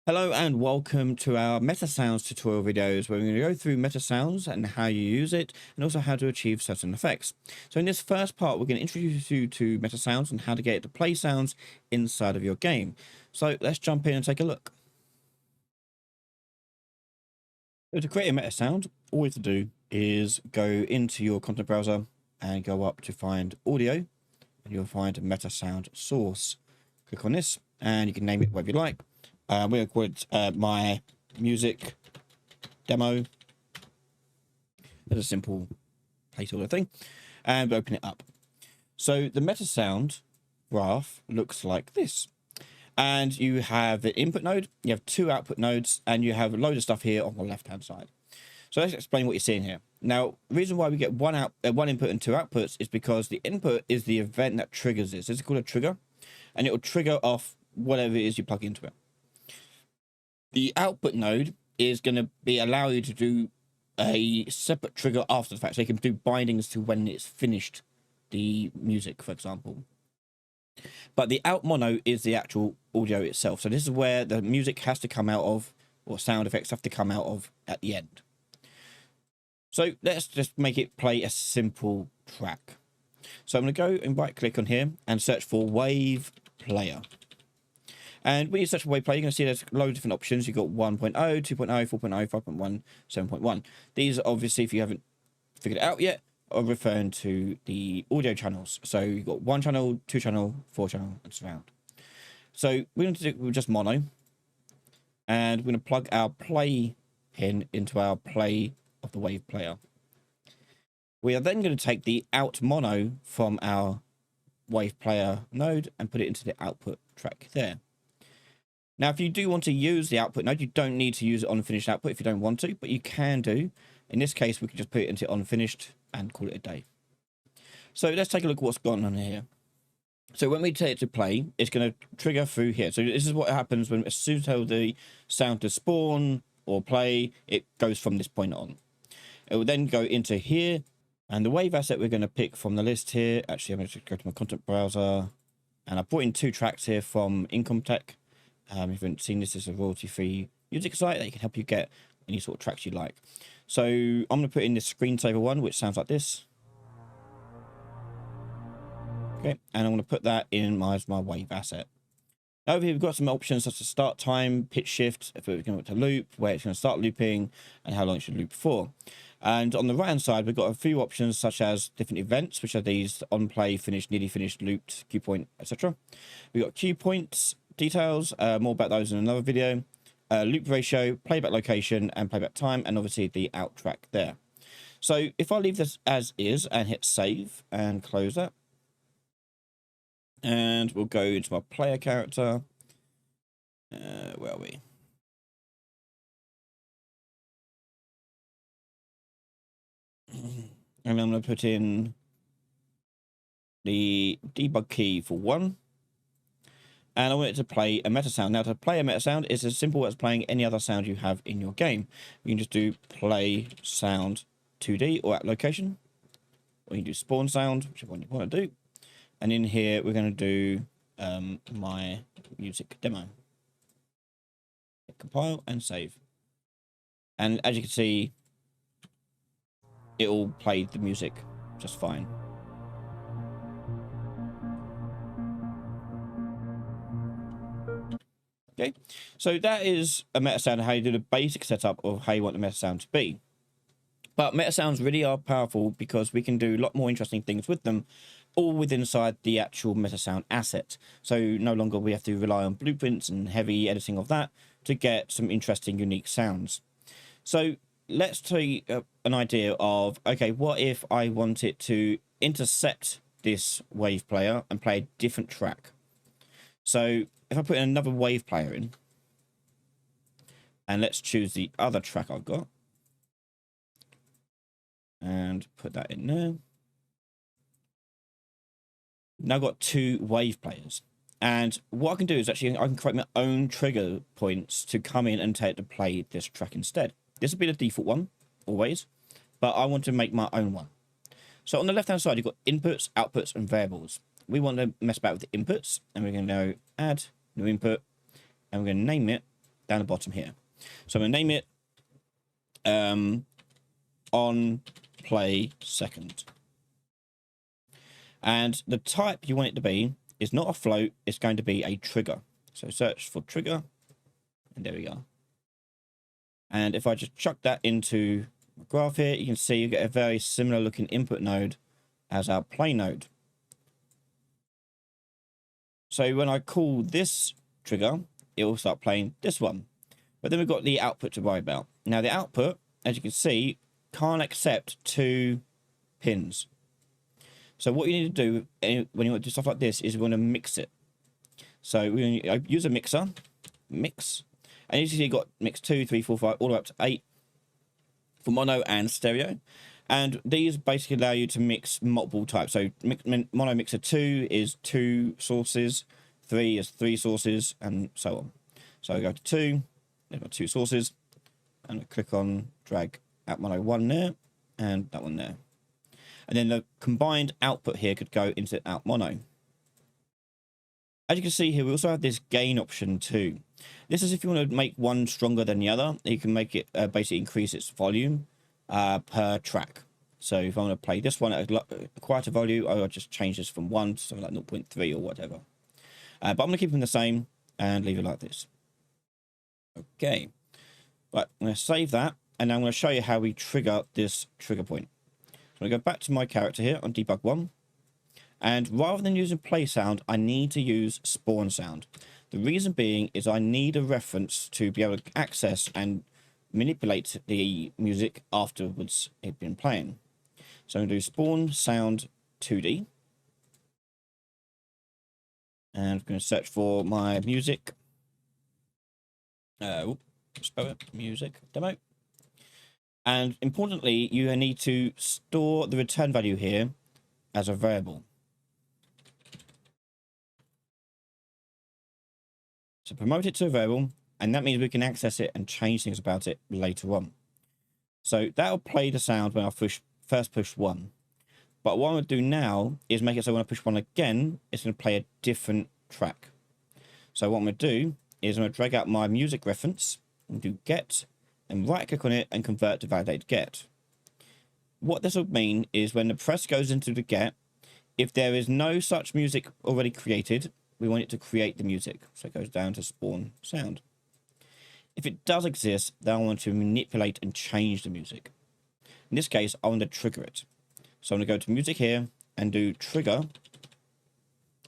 Hello and welcome to our Metasounds tutorial videos where we're going to go through Metasounds and how you use it and also how to achieve certain effects. So in this first part we're going to introduce you to Metasounds and how to get it to play sounds inside of your game. So let's jump in and take a look. So to create a Metasound, all you have to do is go into your content browser and go up to find audio and you'll find Metasound source. Click on this and you can name it whatever you like. We're going to call it my music demo. That's a simple placeholder thing. And open it up. So the Metasound graph looks like this. And you have the input node, you have two output nodes, and you have a load of stuff here on the left-hand side. So let's explain what you're seeing here. Now, the reason why we get one input and two outputs is because the input is the event that triggers this. This is called a trigger, and it will trigger off whatever it is you plug into it. The output node is going to allow you to do a separate trigger after the fact. So you can do bindings to when it's finished the music, for example. But the out mono is the actual audio itself. So this is where the music has to come out of, or sound effects have to come out of at the end. So let's just make it play a simple track. So I'm going to go and right click on here and search for wave player. And when you search for wave player, you're going to see there's a load of different options. You've got 1.0, 2.0, 4.0, 5.1, 7.1. These are obviously, if you haven't figured it out yet, are referring to the audio channels. So you've got 1 channel, 2 channel, 4 channel, and surround. So we're going to do just mono. And we're going to plug our play pin into our play of the wave player. We are then going to take the out mono from our wave player node and put it into the output track there. Now, if you do want to use the output node, you don't need to use it on finished output if you don't want to, but you can do. In this case, we can just put it into unfinished and call it a day. So let's take a look at what's going on here. So when we take it to play, it's going to trigger through here. So this is what happens when as soon as tell the sound to spawn or play, it goes from this point on. It will then go into here, and the wave asset we're going to pick from the list here. Actually, I'm going to go to my content browser, and I brought in 2 tracks here from Income Tech. If you haven't seen this, is a royalty-free music site that can help you get any sort of tracks you like. So I'm going to put in this screensaver one, which sounds like this. Okay, and I'm going to put that in my wave asset. Over here, we've got some options such as start time, pitch shift, if it's going to loop, where it's going to start looping, and how long it should loop for. And on the right-hand side, we've got a few options such as different events, which are these on play, finished, nearly finished, looped, cue point, etc. We've got cue points, details, more about those in another video, loop ratio, playback location, and playback time, and obviously the out track there. So if I leave this as is and hit save and close that, and we'll go into my player character. Where are we? And I'm going to put in the debug key for 1. And I want it to play a Metasound. Now, to play a Metasound is as simple as playing any other sound you have in your game. You can just do play sound 2D or at location. Or you can do spawn sound, whichever one you want to do. And in here, we're going to do my music demo. Hit compile and save. And as you can see, it will play the music just fine. Okay, so that is a Metasound, how you do the basic setup of how you want the Metasound to be. But Metasounds really are powerful because we can do a lot more interesting things with them, all within inside the actual Metasound asset. So no longer we have to rely on blueprints and heavy editing of that to get some interesting, unique sounds. So let's take an idea of, okay, what if I want it to intercept this wave player and play a different track? So if I put in another wave player in, and let's choose the other track I've got, and put that in there. Now I've got 2 wave players. And what I can do is actually I can create my own trigger points to come in and take to play this track instead. This will be the default one, always, but I want to make my own one. So on the left-hand side, you've got inputs, outputs, and variables. We want to mess about with the inputs, and we're going to go add new input, and we're going to name it down the bottom here. So I'm going to name it on play second. And the type you want it to be is not a float, it's going to be a trigger. So search for trigger, and there we go. And if I just chuck that into my graph here, you can see you get a very similar looking input node as our play node. So when I call this trigger, it will start playing this one. But then we've got the output to worry about. Now the output, as you can see, can't accept 2 pins. So what you need to do when you want to do stuff like this is we want to mix it. So we're going to use a mixer, mix, and you see you've got mix 2, 3, 4, 5, all the way up to 8 for mono and stereo. And these basically allow you to mix multiple types. So mono mixer 2 is 2 sources, 3 is 3 sources, and so on. So I go to 2, then got 2 sources, and I click on drag out mono 1 there, and that one there. And then the combined output here could go into out mono. As you can see here, we also have this gain option too. This is if you want to make one stronger than the other, you can make it basically increase its volume per track. So if I want to play this one at a quieter volume, I'll just change this from 1 to something like 0.3 or whatever. But I'm going to keep them the same and leave it like this. Okay. Right, I'm going to save that, and I'm going to show you how we trigger this trigger point. So I'm going to go back to my character here on debug 1. And rather than using play sound, I need to use spawn sound. The reason being is I need a reference to be able to access and manipulate the music afterwards it's been playing. So I'm going to do spawn sound 2D. And I'm going to search for my music. Spell it, music demo. And importantly, you need to store the return value here as a variable. So promote it to a variable, and that means we can access it and change things about it later on. So that'll play the sound when I first push 1. But what I'm going to do now is make it so when I push 1 again, it's going to play a different track. So what I'm going to do is I'm going to drag out my music reference and do get, and right click on it and convert to validate get. What this will mean is when the press goes into the get, if there is no such music already created, we want it to create the music. So it goes down to spawn sound. If it does exist, then I want to manipulate and change the music. In this case, I want to trigger it. So I'm going to go to music here and do trigger,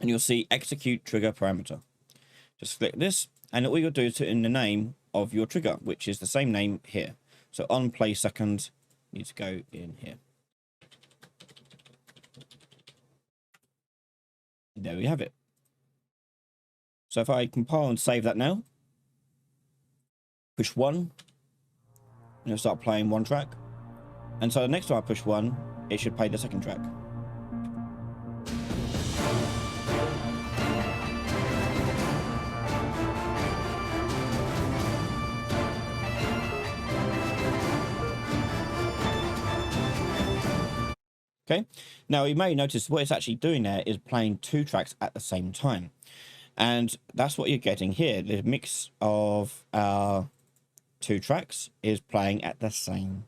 and you'll see execute trigger parameter. Just click this, and all you'll do is put in the name of your trigger, which is the same name here. So on play second needs to go in here. And there we have it. So if I compile and save that now, push 1, and it'll start playing one track. And so the next time I push 1, it should play the second track. Okay, now you may notice what it's actually doing there is playing 2 tracks at the same time. And that's what you're getting here. The mix of our 2 tracks is playing at the same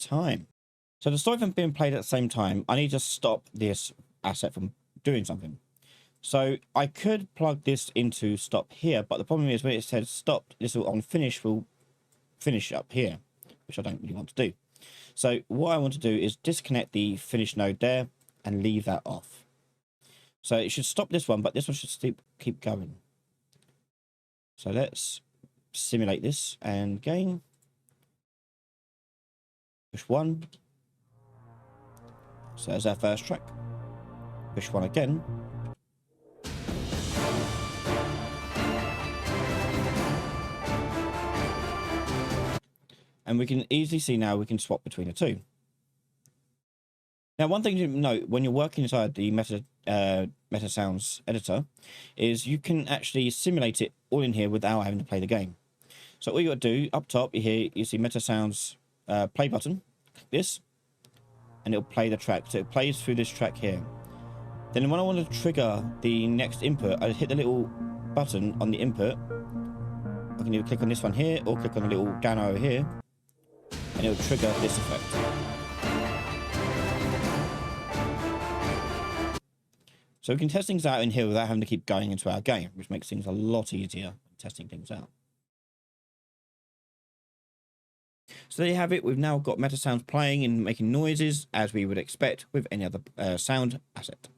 time. So to stop it from being played at the same time, I need to stop this asset from doing something. So I could plug this into stop here, but the problem is when it says stop, this will on finish will finish up here, which I don't really want to do. So what I want to do is disconnect the finish node there and leave that off. So it should stop this one, but this one should still keep going. So let's simulate this and gain. Push 1. So there's our first track. Push 1 again. And we can easily see now we can swap between the 2. Now, one thing to note when you're working inside the Metasounds editor is you can actually simulate it all in here without having to play the game. So all you got to do, up top, you see Metasounds play button, click this, and it'll play the track. So it plays through this track here. Then when I want to trigger the next input, I hit the little button on the input, I can either click on this one here or click on the little down arrow here, and it will trigger this effect. So we can test things out in here without having to keep going into our game, which makes things a lot easier testing things out. So there you have it. We've now got Metasounds playing and making noises as we would expect with any other sound asset.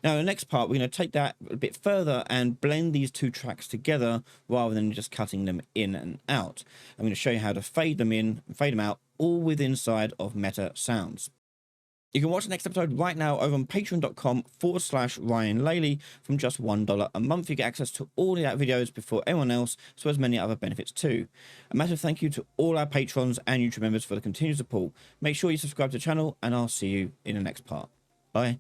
Now, in the next part, we're going to take that a bit further and blend these two tracks together rather than just cutting them in and out. I'm going to show you how to fade them in and fade them out, all within inside of Metasounds. You can watch the next episode right now over on patreon.com/Ryan Laley. From just $1 a month, you get access to all the videos before anyone else, as well as many other benefits too. A massive thank you to all our patrons and YouTube members for the continued support. Make sure you subscribe to the channel, and I'll see you in the next part. Bye.